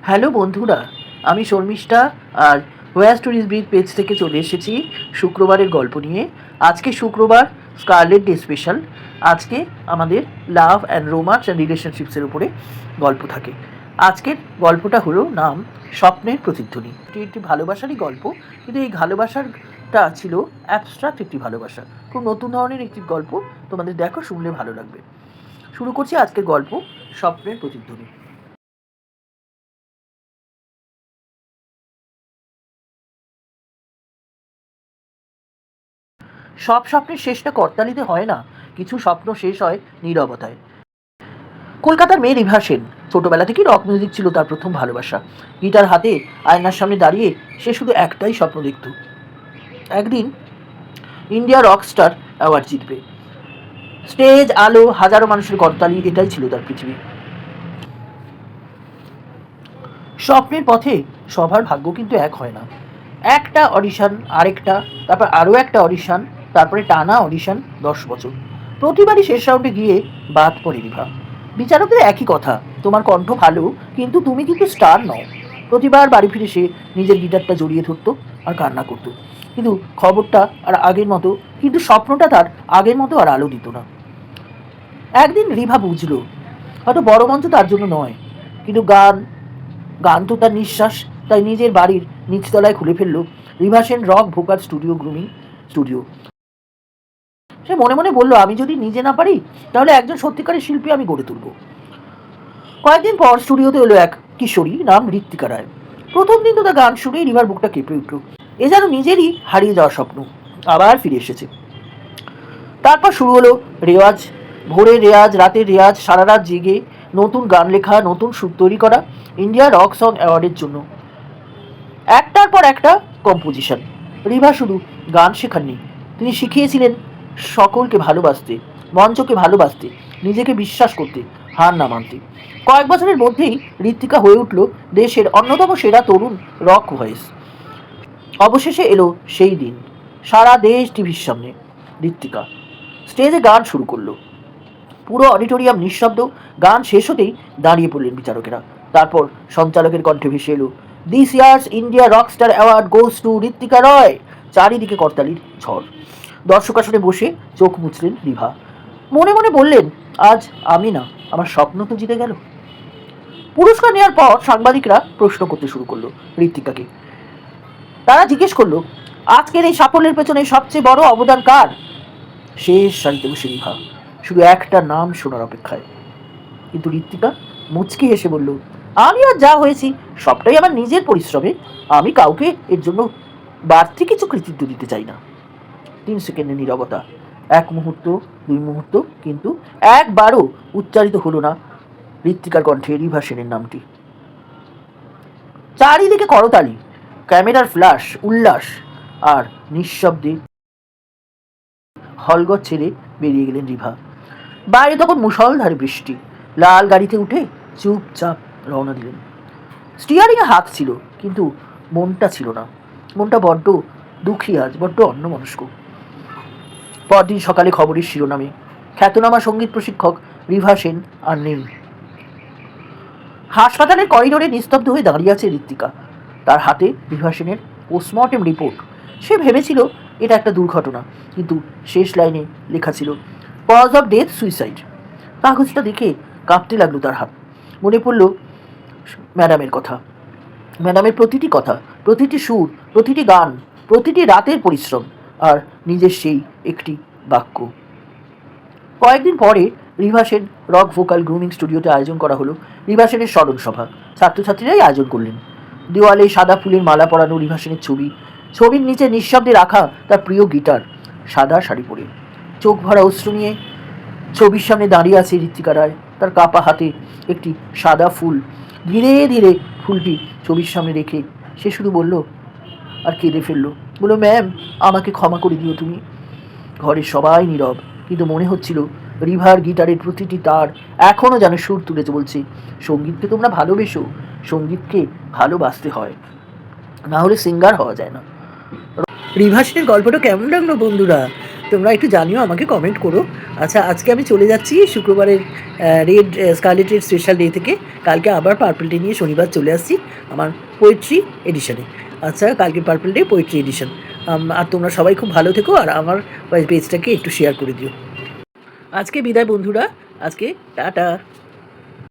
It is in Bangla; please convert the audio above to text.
হ্যালো বন্ধুরা, আমি শর্মিষ্ঠা আর হোয়ার স্টোরিজ ব্রিজ পেজ থেকে চলে এসেছি শুক্রবারের গল্প নিয়ে। আজকে শুক্রবার, স্কারলেট ডে স্পেশাল। আজকে আমাদের লাভ অ্যান্ড রোমান্স অ্যান্ড রিলেশনশিপসের উপরে গল্প থাকে। আজকের গল্পটা হলো নাম স্বপ্নের প্রতিধ্বনি। এটি একটি ভালোবাসারই গল্প, কিন্তু এই ভালোবাসারটা ছিল অ্যাবস্ট্রাক্ট একটি ভালোবাসা। খুব নতুন ধরনের একটি গল্প, তোমাদের দেখো, শুনলে ভালো লাগবে। শুরু করছি আজকের গল্প, স্বপ্নের প্রতিধ্বনি। সব স্বপ্নের শেষটা করতালিতে হয় না, কিছু স্বপ্ন শেষ হয় নীরবতায়। কলকাতার মেয়ে রিভা সেন, ছোটবেলা থেকেই রক মিউজিক ছিল তার প্রথম ভালোবাসা। গিটার হাতে আয়নার সামনে দাঁড়িয়ে সে শুধু একটাই স্বপ্ন দেখত, একদিন ইন্ডিয়া রক স্টার অ্যাওয়ার্ড জিতবে। স্টেজ, আলো, হাজারো মানুষের করতালি, এটাই ছিল তার পৃথিবী। স্বপ্নের পথে সবার ভাগ্য কিন্তু এক হয় না। একটা অডিশন, আরেকটা, তারপর আরও একটা অডিশন, তারপরে টানা অডিশন 10 বছর। প্রতিবারই শেষ রাউন্ডে গিয়ে বাদ পড়ে রিভা। বিচারকদের একই কথা, তোমার কণ্ঠ ভালো, কিন্তু তুমি কিন্তু স্টার নও। প্রতিবার বাড়ি ফিরে সে নিজের গিটারটা জড়িয়ে ধরত আর কান্না করত। কিন্তু খবরটা আর আগের মতো, কিন্তু স্বপ্নটা তার আগের মতো আর আলো দিত না। একদিন রিভা বুঝলো, হয়তো বড় মঞ্চ তার জন্য নয়, কিন্তু গান, গান তো তার নিঃশ্বাস। তাই নিজের বাড়ির নিচতলায় খুলে ফেলল Riva Sen rock vocal studio, grooming studio. সে মনে মনে বলল, আমি যদি নিজে না পারি, তাহলে একজন সত্যিকারের শিল্পী আমি গড়ে তুলব। কয়েকদিন পর স্টুডিওতে এলো এক কিশোরী, নাম ঋত্বিকা রায়। প্রথম দিন তো তার গান শুনেই রিভার বুকটা কেঁপে উঠল। এ যেন নিজেরই হারিয়ে যাওয়া স্বপ্ন আবার ফিরে এসেছে। তারপর শুরু হলো রেওয়াজ, ভোরের রেয়াজ, রাতের রেয়াজ, সারা রাত জেগে নতুন গান লেখা, নতুন সুর তৈরি করা ইন্ডিয়া রক সং অ্যাওয়ার্ডের জন্য। একটার পর একটা কম্পোজিশন। রিভা শুধু গান শেখাননি, তিনি শিখিয়েছিলেন সকলকে ভালোবাসতে, মঞ্চকে ভালোবাসতে, নিজেকে বিশ্বাস করতে, হার না মানতে। কয়েক বছরের মধ্যেই ঋত্বিকা হয়ে উঠল দেশের অন্যতম সেরা তরুণ রক ভয়েস। অবশেষে এলো সেই দিন, সারা দেশ টিভির সামনে। ঋত্বিকা স্টেজে গান শুরু করলো, পুরো অডিটোরিয়াম নিঃশব্দ। গান শেষ হতেই দাঁড়িয়ে পড়লেন বিচারকেরা। তারপর সঞ্চালকের কণ্ঠে ভেসে এলো, this year's India rockstar award goes to Ritwika Roy. চারিদিকে করতালির ঝড়। দর্শক আসনে বসে চোখ মুছলেন রিভা। মনে মনে বললেন, আজ আমি না, আমার স্বপ্ন তো জিতে গেল। পুরস্কার নেওয়ার পর সাংবাদিকরা প্রশ্ন করতে শুরু করলো ঋত্বিকাকে। তারা জিজ্ঞেস করলো, আজকের এই সাফল্যের পেছনে সবচেয়ে বড় অবদান কার? শেষ সারিতে বসে রিভা, শুধু একটা নাম শোনার অপেক্ষায়। কিন্তু ঋত্বিকা মুচকি হেসে বলল, আমি আর যা হয়েছি সবটাই আমার নিজের পরিশ্রমে। আমি কাউকে এর জন্য বাড়তি কিছু কৃতিত্ব দিতে চাই না। 3 সেকেন্ডের নীরবতা, 1 মুহূর্ত, 2 মুহূর্ত, কিন্তু একবারও উচ্চারিত হলো না ঋত্বিকার কণ্ঠে রিভা সেনের নামটি। চারিদিকে করতালি, ক্যামেরার ফ্ল্যাশ, উল্লাস, আর নিঃশব্দে হলঘর ছেড়ে বেরিয়ে গেলেন রিভা। বাইরে তখন মুষলধারে বৃষ্টি। লাল গাড়িতে উঠে চুপচাপ রওনা দিলেন। স্টিয়ারিংয়ে হাত ছিল, কিন্তু মনটা ছিল না। মনটা বড্ড দুঃখী, আজ বড্ড অন্যমনস্ক। পরদিন সকালে খবরের শিরোনামে, খ্যাতনামা সঙ্গীত প্রশিক্ষক রিভা সেন আর নেই। হাসপাতালের করিডোরে নিস্তব্ধ হয়ে দাঁড়িয়ে আছে ঋত্বিকা, তার হাতে রিভা সেনের পোস্টমর্টেম রিপোর্ট। সে ভেবেছিল এটা একটা দুর্ঘটনা, কিন্তু শেষ লাইনে লেখা ছিল, কজ অফ ডেথ সুইসাইড। কাগজটা দেখে কাঁপতে লাগলো তার হাত। মনে পড়ল ম্যাডামের কথা, ম্যাডামের প্রতিটি কথা, প্রতিটি সুর, প্রতিটি গান, প্রতিটি রাতের পরিশ্রম, আর নিজের সেই একটি বাক্য। কয়েকদিন পরে Riva Sen rock vocal grooming স্টুডিওতে আয়োজন করা হলো রিভা সেনের স্মরণ সভা। ছাত্রছাত্রীরাই আয়োজন করলেন। দেওয়ালে সাদা ফুলের মালা পরানো রিভা সেনের ছবি, ছবির নিচে নিঃশব্দে রাখা তার প্রিয় গিটার। সাদা শাড়ি পরে, চোখ ভরা অশ্রু নিয়ে ছবির সামনে দাঁড়িয়ে আছে ঋত্বিকা রায়, তার কাপা হাতে একটি সাদা ফুল। ধীরে ধীরে ফুলটি ছবির সামনে রেখে সে শুধু বলল, আর কেঁদে ফেলল, বলল, ম্যাম, আমাকে ক্ষমা করে দিও তুমি। ঘরে সবাই নীরব, কিন্তু মনে হচ্ছিল রিভার গিটারের প্রতিটি তার এখনও যেন সুর তুলে বলছে, সঙ্গীতকে তোমরা ভালোবেসো, সঙ্গীতকে ভালোবাসতে হয়, না হলে সিঙ্গার হওয়া যায় না। রিভা সেনের গল্পটা কেমন লাগলো বন্ধুরা? তোমরা একটু জানিও, আমাকে কমেন্ট করো। আচ্ছা, আজকে আমি চলে যাচ্ছি শুক্রবারের স্কারলেটের স্পেশাল ডে থেকে। কালকে আবার পার্পল ডে নিয়ে শনিবার চলে আসছি আমার পোয়েট্রি এডিশনে। আচ্ছা, কালকে পার্পল ডে পোয়েট্রি এডিশন। আর তোমরা সবাই খুব ভালো থেকো আর আমার পেজটাকে একটু শেয়ার করে দিও। আজকে বিদায় বন্ধুরা, আজকে টাটা।